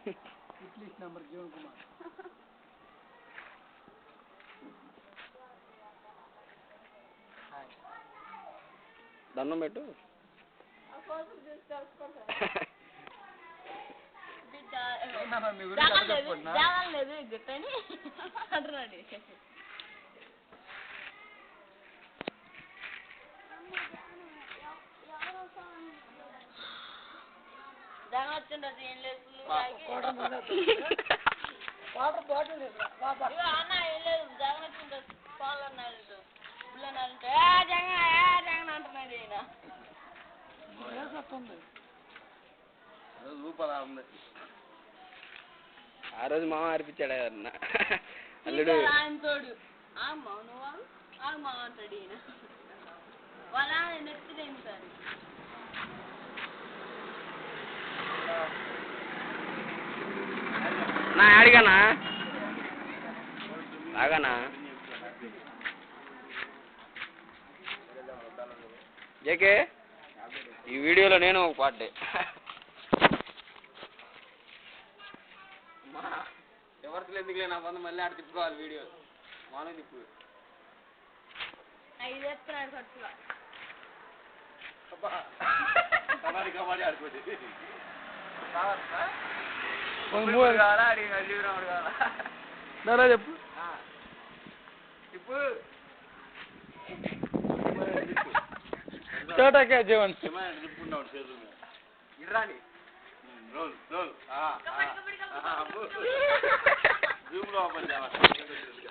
at least number Jeevan Kumar దండం పెట్టు water bottle లేదు అన్న ఏం లేదు జగన్ వచ్చింది పాలు అన్నాడు అంటే జగన్ అంటున్నాడు ఈయన ఆ రోజు మామ అర్పించాడు అన్న అల్లుడు ఆయన తోడు ఆమా నువ్వు ఆమా అంటాడు ఈయన వాళ్ళ నెత్తిదేంటి సార్ నా అడిగానా బాగానా జేకే ఈ వీడియోలో నేను ఒక పాటే ఎవరితో ఎందుకులే నా వంద మళ్ళీ ఆడ తిప్పుకోవాలి వీడియో మాను తిప్పు 5 ఎత్తున్నాడు ఖర్చుగా కబడ్డీ ఆడుకోండి కావాలా అడిగిన జీవరాముడు కావాలా దారా చెప్పు తిప్పు స్టార్ట్ జీవన్ తిప్పుకున్నాడు చేతులు ఇర్రాని రోల్ రోల్ జూమ్ లో ఓపెన్ చేయాలి